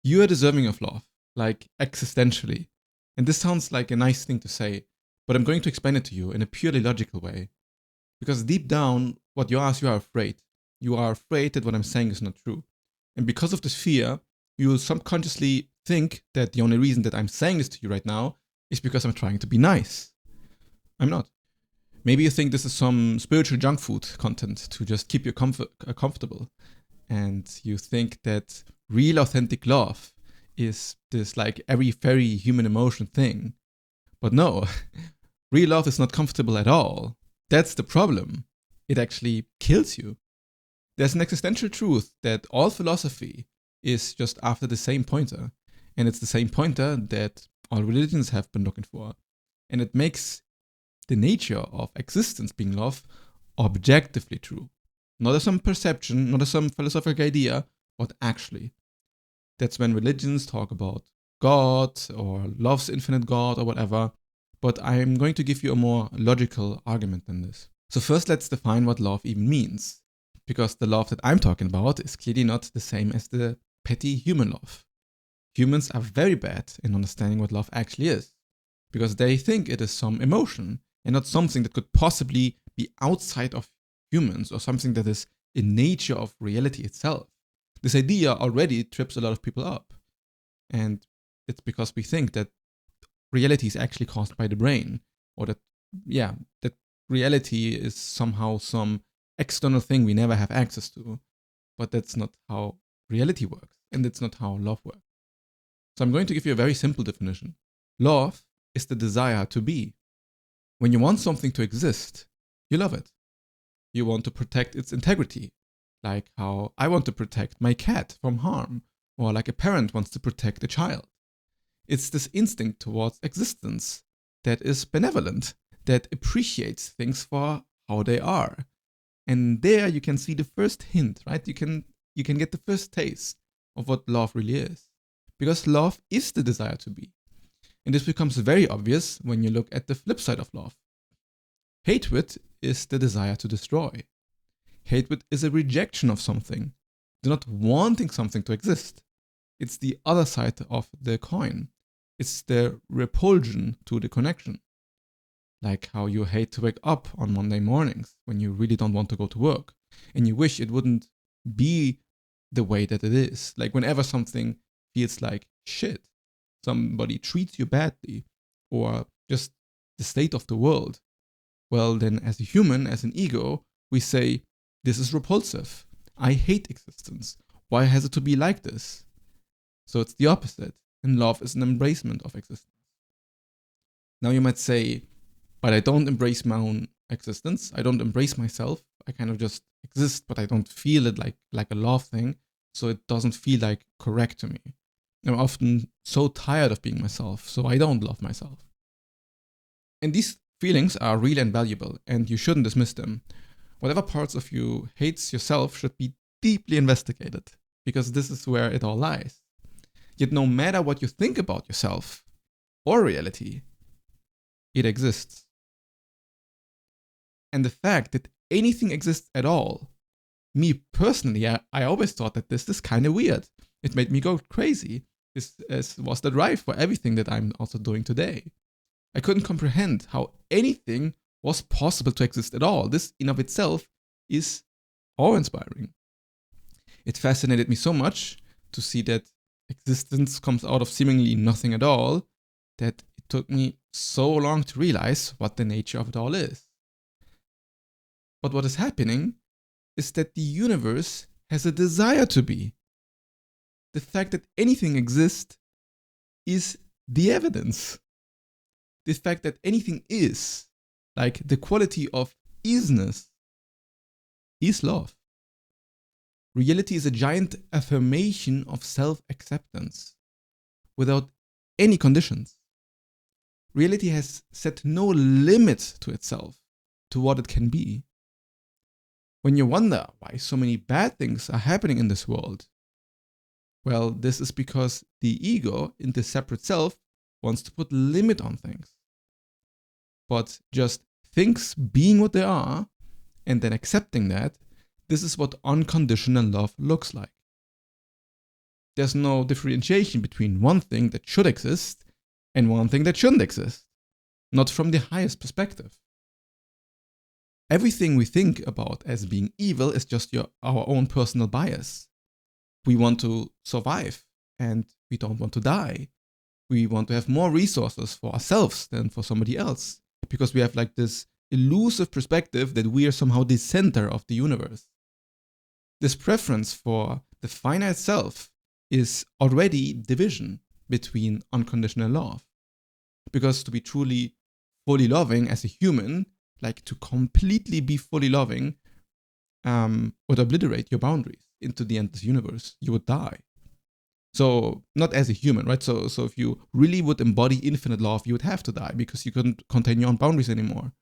You are deserving of love, like existentially. And this sounds like a nice thing to say, but I'm going to explain it to you in a purely logical way. Because deep down, what you are is you are afraid. You are afraid that what I'm saying is not true. And because of this fear, you will subconsciously think that the only reason that I'm saying this to you right now is because I'm trying to be nice. I'm not. Maybe you think this is some spiritual junk food content to just keep you comfortable. And you think that real authentic love is this like every very human emotion thing. But no, real love is not comfortable at all. That's the problem. It actually kills you. There's an existential truth that all philosophy is just after the same pointer. And it's the same pointer that all religions have been looking for. And it makes the nature of existence being love objectively true. Not as some perception, not as some philosophical idea, but actually. That's when religions talk about God or love's infinite God or whatever. But I'm going to give you a more logical argument than this. So, first, let's define what love even means. Because the love that I'm talking about is clearly not the same as the petty human love. Humans are very bad in understanding what love actually is. Because they think it is some emotion and not something that could possibly be outside of humans or something that is in nature of reality itself. This idea already trips a lot of people up. And it's because we think that reality is actually caused by the brain, or that, yeah, that reality is somehow some external thing we never have access to. But that's not how reality works, and that's not how love works. So I'm going to give you a very simple definition. Love is the desire to be. When you want something to exist, you love it. You want to protect its integrity, like how I want to protect my cat from harm, or like a parent wants to protect a child. It's this instinct towards existence that is benevolent, that appreciates things for how they are. And there you can see the first hint, right? You can get the first taste of what love really is. Because love is the desire to be. And this becomes very obvious when you look at the flip side of love. Hatred is the desire to destroy. Hatred is a rejection of something, not wanting something to exist. It's the other side of the coin. It's the repulsion to the connection. Like how you hate to wake up on Monday mornings when you really don't want to go to work and you wish it wouldn't be the way that it is. Like whenever something feels like shit, somebody treats you badly, or just the state of the world, well, then as a human, as an ego, we say, this is repulsive. I hate existence. Why has it to be like this? So it's the opposite. And love is an embracement of existence. Now you might say, but I don't embrace my own existence. I don't embrace myself. I kind of just exist, but I don't feel it like a love thing. So it doesn't feel like correct to me. I'm often so tired of being myself, so I don't love myself. And these feelings are real and valuable, and you shouldn't dismiss them. Whatever parts of you hates yourself should be deeply investigated, because this is where it all lies. Yet no matter what you think about yourself or reality, it exists. And the fact that anything exists at all, me personally, I always thought that this is kind of weird. It made me go crazy. This was the drive for everything that I'm also doing today. I couldn't comprehend how anything was possible to exist at all. This in of itself is awe-inspiring. It fascinated me so much to see that existence comes out of seemingly nothing at all that it took me so long to realize what the nature of it all is. But what is happening is that the universe has a desire to be. The fact that anything exists is the evidence. The fact that anything is, like the quality of isness, is love. Reality is a giant affirmation of self-acceptance without any conditions. Reality has set no limit to itself, to what it can be. When you wonder why so many bad things are happening in this world, well, this is because the ego in the separate self wants to put limit on things. But just things being what they are and then accepting that, this is what unconditional love looks like. There's no differentiation between one thing that should exist and one thing that shouldn't exist. Not from the highest perspective. Everything we think about as being evil is just our own personal bias. We want to survive and we don't want to die. We want to have more resources for ourselves than for somebody else because we have like this elusive perspective that we are somehow the center of the universe. This preference for the finite self is already division between unconditional love. Because to be truly fully loving as a human, like to completely be fully loving, would obliterate your boundaries into the endless universe. You would die. So not as a human, right? So if you really would embody infinite love, you would have to die because you couldn't contain your own boundaries anymore.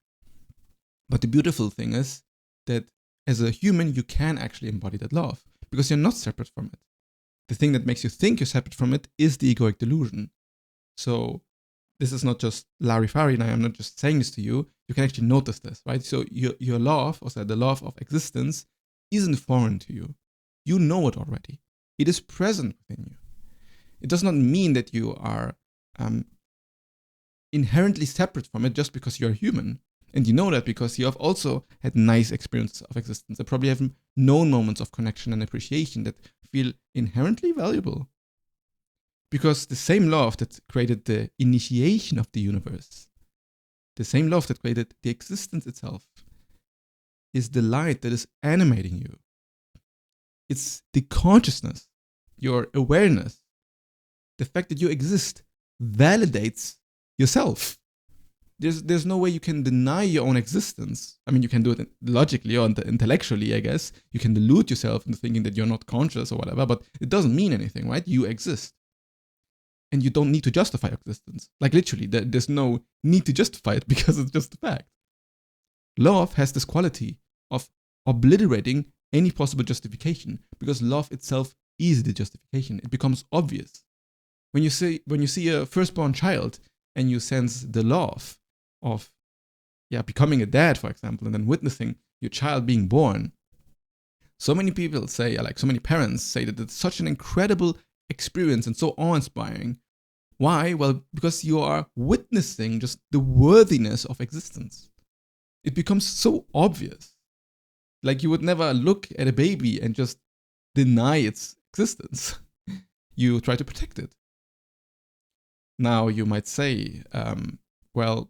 But the beautiful thing is that as a human, you can actually embody that love because you're not separate from it. The thing that makes you think you're separate from it is the egoic delusion. So this is not just Larifari, and I am not just saying this to you. You can actually notice this, right? So your love, or the love of existence, isn't foreign to you. You know it already. It is present within you. It does not mean that you are inherently separate from it just because you're human. And you know that because you have also had nice experiences of existence. You probably have known moments of connection and appreciation that feel inherently valuable. Because the same love that created the initiation of the universe, the same love that created the existence itself, is the light that is animating you. It's the consciousness, your awareness, the fact that you exist validates yourself. There's no way you can deny your own existence. I mean, you can do it logically or intellectually, I guess. You can delude yourself into thinking that you're not conscious or whatever, but it doesn't mean anything, right? You exist. And you don't need to justify your existence. Like literally, there's no need to justify it because it's just a fact. Love has this quality of obliterating any possible justification because love itself is the justification. It becomes obvious. When you see a firstborn child and you sense the love of becoming a dad, for example, and then witnessing your child being born, so many people say, like so many parents say that it's such an incredible experience and so awe-inspiring. Why? Well, because you are witnessing just the worthiness of existence. It becomes so obvious. Like you would never look at a baby and just deny its existence. You try to protect it. Now you might say, well,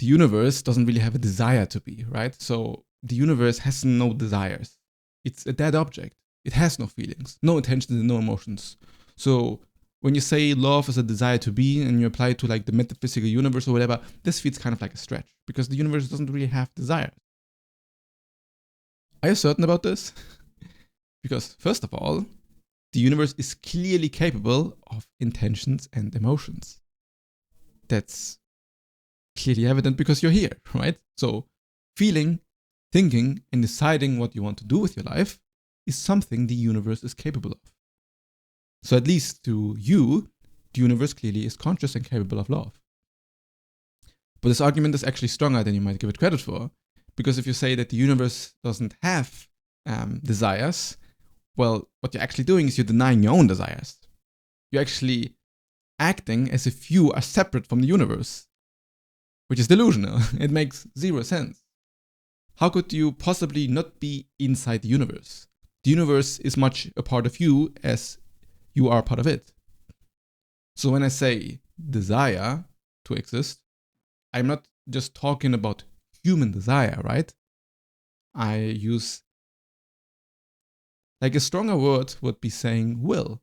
the universe doesn't really have a desire to be, right? So the universe has no desires. It's a dead object. It has no feelings, no intentions, and no emotions. So when you say love is a desire to be and you apply it to like the metaphysical universe or whatever, this feels kind of like a stretch because the universe doesn't really have desires. Are you certain about this? Because first of all, the universe is clearly capable of intentions and emotions. That's clearly evident because you're here, right? So feeling, thinking, and deciding what you want to do with your life is something the universe is capable of. So at least to you, the universe clearly is conscious and capable of love. But this argument is actually stronger than you might give it credit for, because if you say that the universe doesn't have desires, well, what you're actually doing is you're denying your own desires. You're actually acting as if you are separate from the universe, which is delusional. It makes zero sense. How could you possibly not be inside the universe? The universe is much a part of you as you are a part of it. So when I say desire to exist, I'm not just talking about human desire, right? I use like a stronger word would be saying will.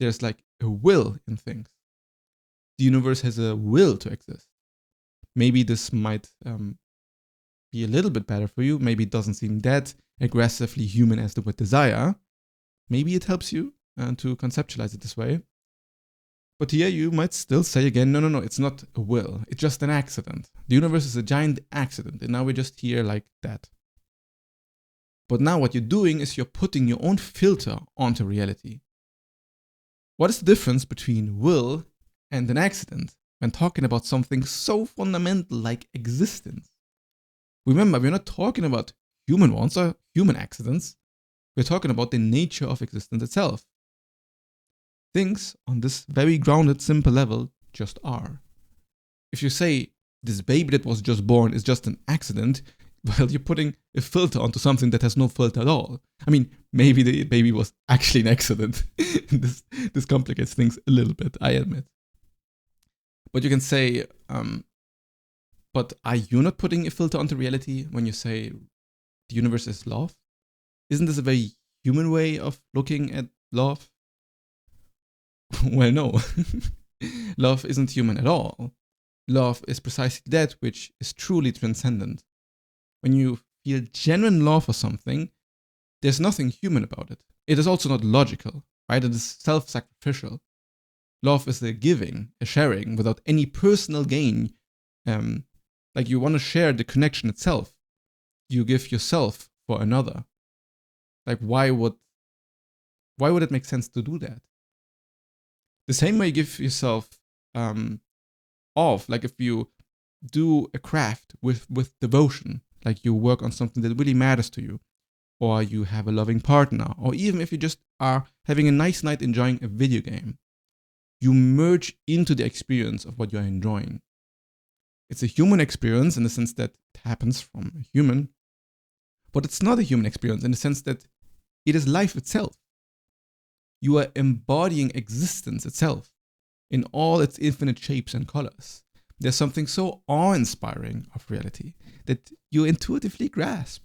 There's like a will in things. The universe has a will to exist. Maybe this might be a little bit better for you. Maybe it doesn't seem that aggressively human as the word desire. Maybe it helps you to conceptualize it this way. But here you might still say again, no, it's not a will. It's just an accident. The universe is a giant accident, and now we're just here like that. But now what you're doing is you're putting your own filter onto reality. What is the difference between will and an accident when talking about something so fundamental like existence? Remember, we're not talking about human ones or human accidents. We're talking about the nature of existence itself. Things on this very grounded, simple level just are. If you say this baby that was just born is just an accident, well, you're putting a filter onto something that has no filter at all. I mean, maybe the baby was actually an accident. This complicates things a little bit, I admit. But you can say, but are you not putting a filter onto reality when you say the universe is love? Isn't this a very human way of looking at love? Well, no. Love isn't human at all. Love is precisely that which is truly transcendent. When you feel genuine love for something, there's nothing human about it. It is also not logical, right? It is self-sacrificial. Love is a giving, a sharing without any personal gain. Like you want to share the connection itself. You give yourself for another. Like why would it make sense to do that? The same way you give yourself off, like if you do a craft with devotion, like you work on something that really matters to you, or you have a loving partner, or even if you just are having a nice night enjoying a video game, you merge into the experience of what you're enjoying. It's a human experience in the sense that it happens from a human, but it's not a human experience in the sense that it is life itself. You are embodying existence itself in all its infinite shapes and colors. There's something so awe-inspiring of reality that you intuitively grasp.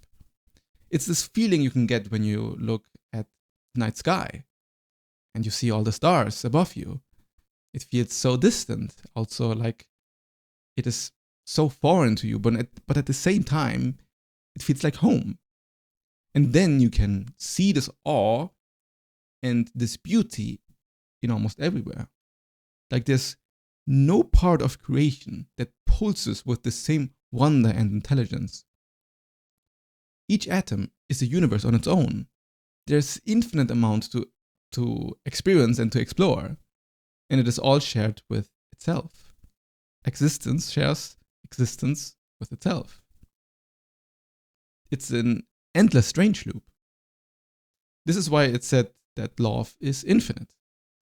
It's this feeling you can get when you look at the night sky and you see all the stars above you. It feels so distant, also like it is so foreign to you, but at the same time, it feels like home. And then you can see this awe and this beauty in almost everywhere. Like there's no part of creation that pulses with the same wonder and intelligence. Each atom is a universe on its own. There's infinite amount to experience and to explore, and it is all shared with itself. Existence shares existence with itself. It's an endless strange loop. This is why it's said that love is infinite,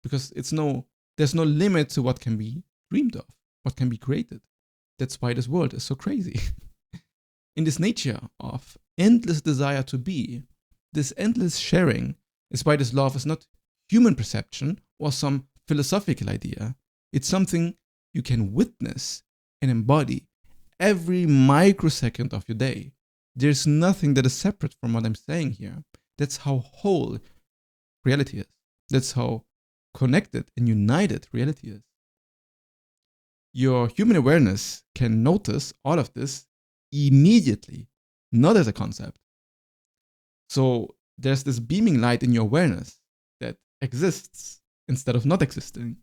because there's no limit to what can be dreamed of, what can be created. That's why this world is so crazy. In this nature of endless desire to be, this endless sharing is why this love is not human perception or some philosophical idea. It's something you can witness and embody every microsecond of your day. There's nothing that is separate from what I'm saying here. That's how whole reality is. That's how connected and united reality is. Your human awareness can notice all of this immediately, not as a concept. So there's this beaming light in your awareness that exists instead of not existing.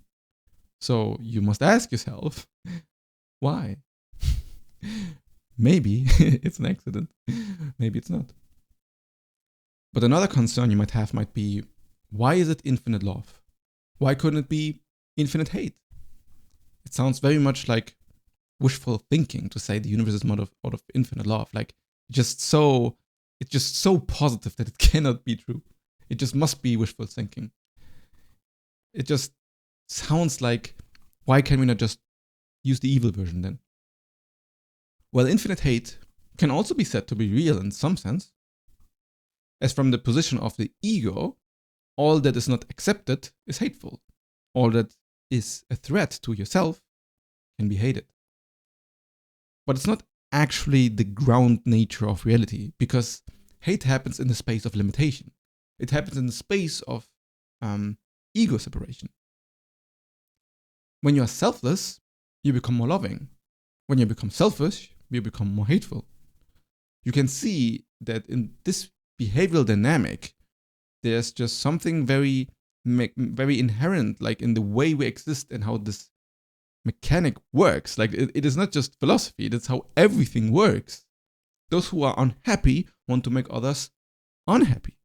So you must ask yourself, why? Maybe it's an accident. Maybe it's not. But another concern you might have might be, why is it infinite love? Why couldn't it be infinite hate? It sounds very much like wishful thinking to say the universe is made out of infinite love. Like it's just so positive that it cannot be true. It just must be wishful thinking. It just sounds like, why can we not just use the evil version then? Well, infinite hate can also be said to be real in some sense. As from the position of the ego, all that is not accepted is hateful. All that is a threat to yourself can be hated. But it's not actually the ground nature of reality, because hate happens in the space of limitation. It happens in the space of ego separation. When you are selfless, you become more loving. When you become selfish, you become more hateful. You can see that in this behavioral dynamic, there's just something very inherent, like in the way we exist and how this mechanic works. Like it is not just philosophy, that's how everything works. Those who are unhappy want to make others unhappy.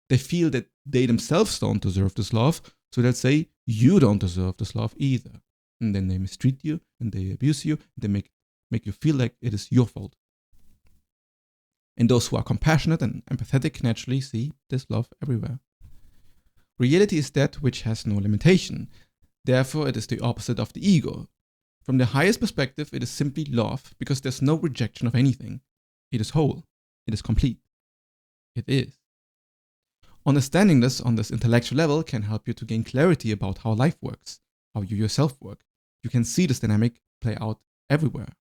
They feel that they themselves don't deserve this love, so they'll say, you don't deserve this love either. And then they mistreat you, and they abuse you, and they make you feel like it is your fault. And those who are compassionate and empathetic naturally see this love everywhere. Reality is that which has no limitation. Therefore, it is the opposite of the ego. From the highest perspective, it is simply love because there's no rejection of anything. It is whole. It is complete. It is. Understanding this on this intellectual level can help you to gain clarity about how life works, how you yourself work. You can see this dynamic play out everywhere.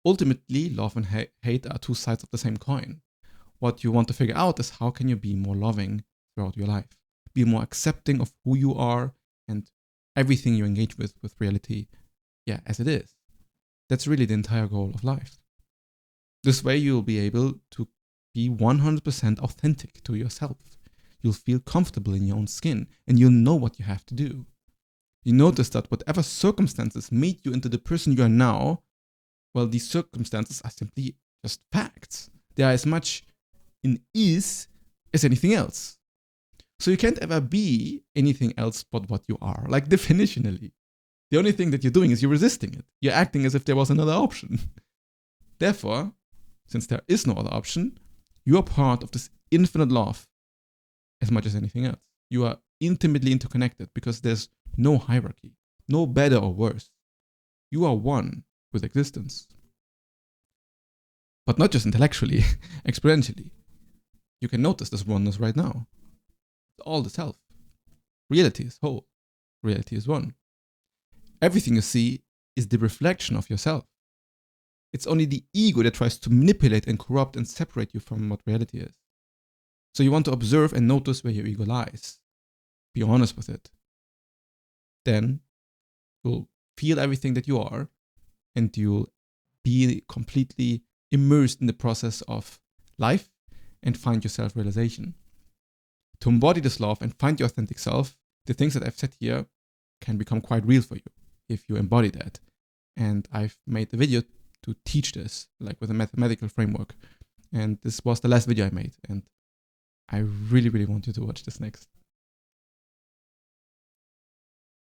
Ultimately, love and hate are two sides of the same coin. What you want to figure out is how can you be more loving throughout your life, be more accepting of who you are and everything you engage with reality, as it is. That's really the entire goal of life. This way you'll be able to be 100% authentic to yourself. You'll feel comfortable in your own skin and you'll know what you have to do. You notice that whatever circumstances made you into the person you are now, well, these circumstances are simply just facts. They are as much in is as anything else. So you can't ever be anything else but what you are, like definitionally. The only thing that you're doing is you're resisting it. You're acting as if there was another option. Therefore, since there is no other option, you are part of this infinite love as much as anything else. You are intimately interconnected because there's no hierarchy, no better or worse. You are one with existence. But not just intellectually, experientially. You can notice this oneness right now. It's all the self. Reality is whole. Reality is one. Everything you see is the reflection of yourself. It's only the ego that tries to manipulate and corrupt and separate you from what reality is. So you want to observe and notice where your ego lies. Be honest with it. Then you'll feel everything that you are and you'll be completely immersed in the process of life and find your self-realization. To embody this love and find your authentic self, the things that I've said here can become quite real for you if you embody that. And I've made a video to teach this, like with a mathematical framework. And this was the last video I made. And I really, really want you to watch this next.